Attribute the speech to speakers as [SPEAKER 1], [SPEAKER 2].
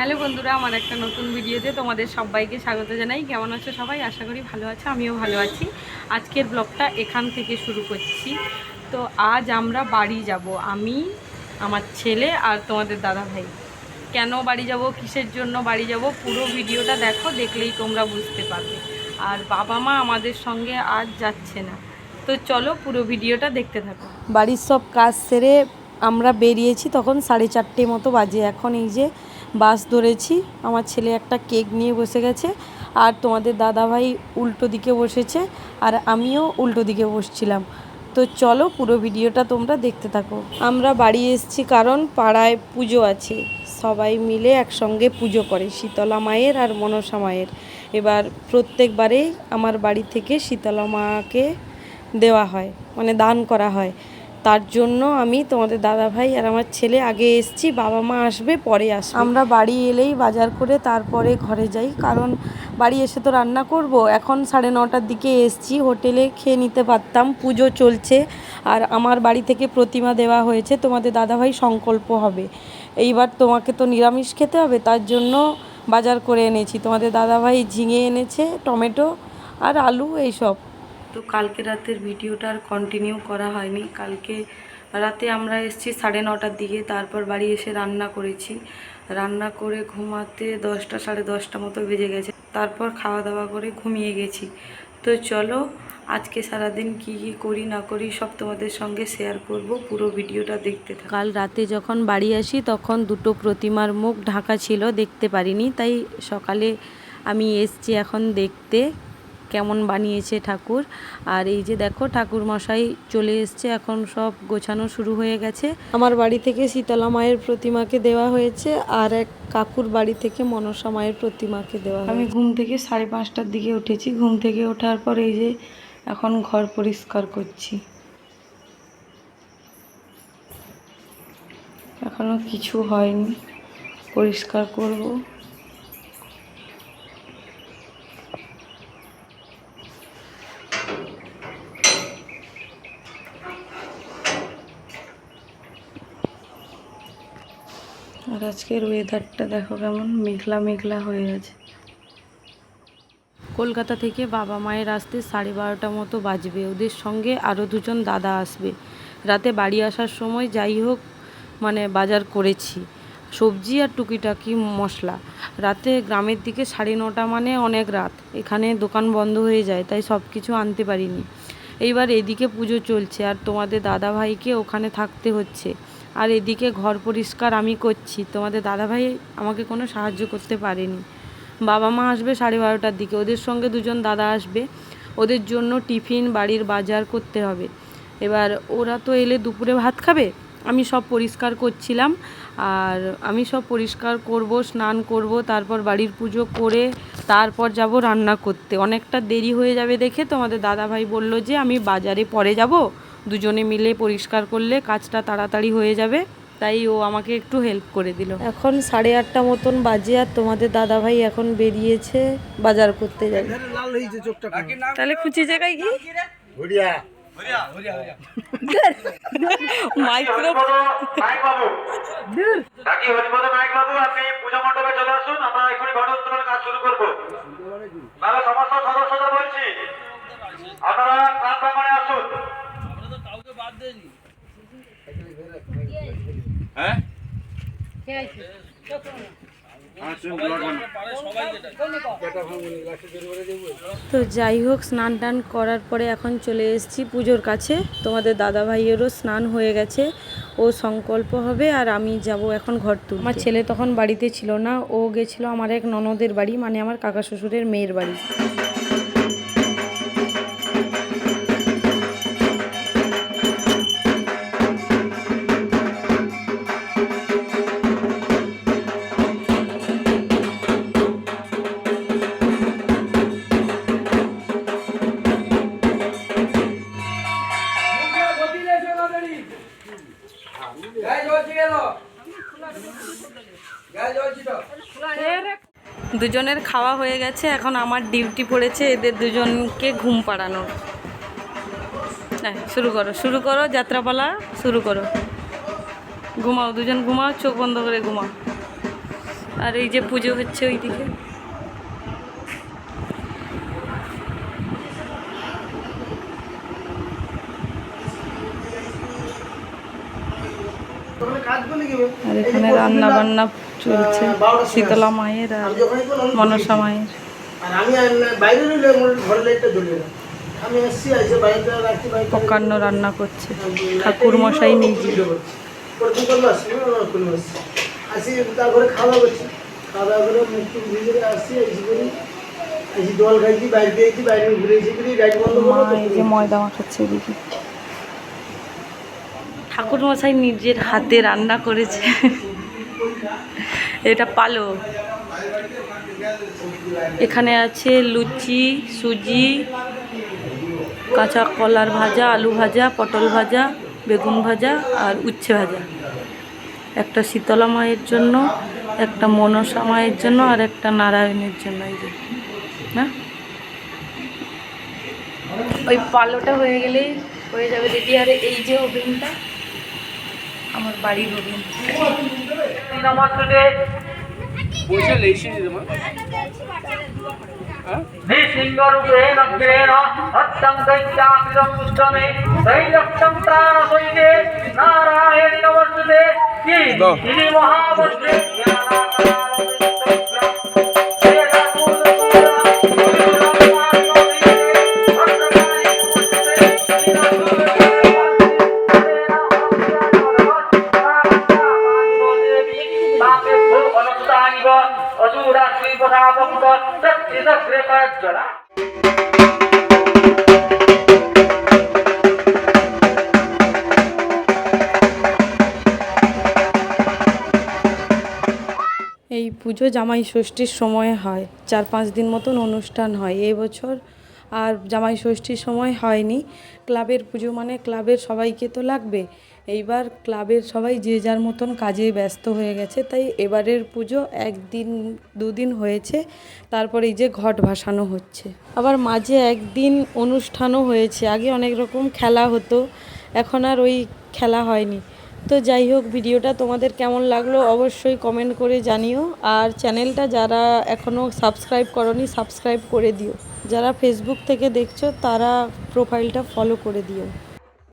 [SPEAKER 1] Hello বন্ধুরা, আমার একটা নতুন ভিডিওতে তোমাদের সবাইকে স্বাগত জানাই। কেমন আছো সবাই? আশা করি ভালো আছো, আমিও ভালো আছি। আজকের ব্লগটা এখান থেকে শুরু করছি। তো আজ আমরা বাড়ি যাব, আমি, আমার ছেলে আর তোমাদের দাদা ভাই। কেন বাড়ি যাব, কিসের জন্য বাড়ি যাব, পুরো ভিডিওটা দেখো, দেখলেই তোমরা বুঝতে পারবে। আর বাবা মা আমাদের সঙ্গে আজ যাচ্ছে না। তো চলো পুরো ভিডিওটা দেখতে থাকো। বাড়ির সব কাজ সেরে আমরা বেরিয়েছি, তখন 4:30 মতো বাজে। এখন এই যে বাস ধরেছি, আমার ছেলে একটা কেক নিয়ে বসে গেছে, আর তোমাদের দাদাভাই উল্টো দিকে বসেছে, আর আমিও উল্টো দিকে বসছিলাম। তো চলো পুরো ভিডিওটা তোমরা দেখতে থাকো। আমরা বাড়ি এসেছি কারণ পাড়ায় পুজো আছে, সবাই মিলে একসঙ্গে পুজো করে, শীতলা মায়ের আর মনসা মায়ের। এবার প্রত্যেকবারেই আমার বাড়ি থেকে শীতলা মাকে দেওয়া হয়, মানে দান করা হয়। তার জন্য আমি, তোমাদের দাদা ভাই আর আমার ছেলে আগে এসেছি, বাবা মা আসবে পরে আসবে। আমরা বাড়ি এলেই বাজার করে তারপরে ঘরে যাই, কারণ বাড়ি এসে তো রান্না করব। এখন 9:30টার দিকে এসেছি, হোটেলে খেয়ে নিতে পারতাম, পুজো চলছে। আর আমার বাড়ি থেকে প্রতিমা দেওয়া হয়েছে, তোমাদের দাদাভাই সংকল্প হবে। এইবার তোমাকে তো নিরামিষ খেতে হবে, তার জন্য বাজার করে এনেছি। তোমাদের দাদাভাই ঝিঙে এনেছে, টমেটো আর আলু, এইসব। তো কালকে রাতের ভিডিওটা আর কন্টিনিউ করা হয়নি। কালকে রাতে আমরা এসেছি 9:30টার দিকে, তারপর বাড়ি এসে রান্না করেছি। রান্না করে ঘুমাতে 10টা 10:30 মতো বেজে গেছে। তারপর খাওয়া দাওয়া করে ঘুমিয়ে গেছি। তো চলো আজকে সারাদিন কি কি করি না করি সব তোমাদের সঙ্গে শেয়ার করব, পুরো ভিডিওটা দেখতে থাকো। কাল রাতে যখন বাড়ি আসি তখন দুটো প্রতিমার মুখ ঢাকা ছিল, দেখতে পারিনি, তাই সকালে আমি এসছি এখন দেখতে কেমন বানিয়েছে ঠাকুর। আর এই যে দেখো ঠাকুর মশাই চলে এসছে, এখন সব গোছানো শুরু হয়ে গেছে। আমার বাড়ি থেকে শীতলা মায়ের প্রতিমাকে দেওয়া হয়েছে, আর এক কাকুর বাড়ি থেকে মনসা মায়ের প্রতিমাকে দেওয়া হয়েছে। আমি ঘুম থেকে 5:30টার দিকে উঠেছি। ঘুম থেকে ওঠার পর এই যে এখন ঘর পরিষ্কার করছি। এখনো কিছু হয়নি, পরিষ্কার করব। আর আজকের ওয়েদারটা দেখো কেমন মেঘলা মেঘলা হয়ে আছে। কলকাতা থেকে বাবা মায়ের আসতে 12:30 মতো বাজবে। ওদের সঙ্গে আরও দুজন দাদা আসবে। রাতে বাড়ি আসার সময় যাই হোক মানে বাজার করেছি, সবজি আর টুকিটাকি মশলা। রাতে গ্রামের দিকে 9:30 মানে অনেক রাত, এখানে দোকান বন্ধ হয়ে যায়, তাই সব কিছু আনতে পারিনি। এইবার এদিকে পুজো চলছে আর তোমাদের দাদা ভাইকে ওখানে থাকতে হচ্ছে, আর এদিকে ঘর পরিষ্কার আমি করছি। তোমাদের দাদাভাই আমাকে কোনো সাহায্য করতে পারেনি। বাবা মা আসবে 12:30টার দিকে, ওদের সঙ্গে দুজন দাদা আসবে, ওদের জন্য টিফিন বাড়ির বাজার করতে হবে। এবার ওরা তো এলে দুপুরে ভাত খাবে। আমি সব পরিষ্কার করছিলাম, আর আমি সব পরিষ্কার করব, স্নান করব, তারপর বাড়ির পুজো করে তারপর যাব রান্না করতে। অনেকটা দেরি হয়ে যাবে দেখে তোমাদের দাদাভাই বলল যে আমি বাজারে পরে যাব, দুজনে মিলে পরিষ্কার করলে কাজটা তাড়াতাড়ি হয়ে যাবে, তাই ও আমাকে একটু হেল্প করে দিল। এখন 8:30 মতন বাজে, আর তোমাদের দাদাভাই এখন বেরিয়েছে বাজার করতে যাবে। তাহলে খুঁচি জায়গায় কি মাইক্রো
[SPEAKER 2] আপনি পূজা মণ্ডপে চলে আসুন, আমরা এখনই ঘট উত্তোলনের কাজ শুরু করবো। তাহলে সমস্ত সদস্যরা বলছি আপনারা ক্লাব প্রাঙ্গণে আসুন। হ্যাঁ
[SPEAKER 1] তো যাই হোক, স্নান টান করার পরে এখন চলে এসেছি পুজোর কাছে। তোমাদের দাদা ভাইয়েরও স্নান হয়ে গেছে, ও সংকল্প হবে, আর আমি যাব এখন ঘর তুলতে। আমার ছেলে তখন বাড়িতে ছিল না, ও গেছিল আমার এক ননদের বাড়ি, মানে আমার কাকা শ্বশুরের মেয়ের বাড়ি। দুজনের খাওয়া হয়ে গেছে, এখন আমার ডিউটি পড়েছে এদের দুজনকে ঘুম পাড়ানোর। হ্যাঁ, শুরু করো যাত্রাপালা শুরু করো। ঘুমাও, দুজন ঘুমাও, চোখ বন্ধ করে ঘুমাও। আর এই যে পুজো হচ্ছে ওইদিকে। আর এখানে রান্না বান্না চলছে শীতলা মায়ের আর মনসা মায়ের। পকান্ন রান্না করছে ঠাকুর মশাই নিজে।
[SPEAKER 3] তারপরে খাওয়া করছি, খাওয়া করে মুখ টুক ভিজে আসছি, জল খাইছি, বাইরে দিয়েছি, বাইরে ঘুরে এসে গাড়ি বন্ধ করবো।
[SPEAKER 1] এই যে ময়দা মাখাচ্ছে এদিকে। ঠাকুর মশাই নিজের হাতে রান্না করেছে। এটা পালক। এখানে আছে লুচি, সুজি, কাঁচা কলার ভাজা, আলু ভাজা, পটল ভাজা, বেগুন ভাজা আর উচ্ছে ভাজা। একটা শীতলা মায়ের জন্য, একটা মনসা মায়ের জন্য আর একটা নারায়ণের জন্য। এই যে না, ওই পালোটা হয়ে গেলেই হয়ে যাবে রেডি। আর এই যে ওভেনটা আমার বাড়ির ওভেন।
[SPEAKER 2] নমস্তে নিঃসিংহরূপেণ অগ্রেণ হত্যং দৈত্যামিদং দুষ্টমে দৈত্যং প্রাণসৈতে নারায়ণী নমস্তে শ্রী মহাবস্ত্রে অসুরা শ্রী প্রধাবঙ্গ সত্যিজগ্রেকজ্জ্বলা।
[SPEAKER 1] এই পুজো জামাই ষষ্ঠীর সময় হয়, 4-5 দিন মতন অনুষ্ঠান হয়। এই বছর আর জামাই ষষ্ঠীর সময় হয়নি। ক্লাবের পুজো মানে ক্লাবের সবাইকে তো লাগবে। এইবার ক্লাবের সবাই যে যার মতন কাজে ব্যস্ত হয়ে গেছে, তাই এবারের পুজো 1-2 দিন হয়েছে। তারপরে এই যে ঘট ভাসানো হচ্ছে, আবার মাঝে একদিন অনুষ্ঠানও হয়েছে। আগে অনেক রকম খেলা হতো, এখন আর ওই খেলা হয়নি। তো যাই হোক, ভিডিওটা তোমাদের কেমন লাগলো অবশ্যই কমেন্ট করে জানিও। আর চ্যানেলটা যারা এখনও সাবস্ক্রাইব করোনি সাবস্ক্রাইব করে দিও। যারা ফেসবুক থেকে দেখছো তারা প্রোফাইলটা ফলো করে দিও।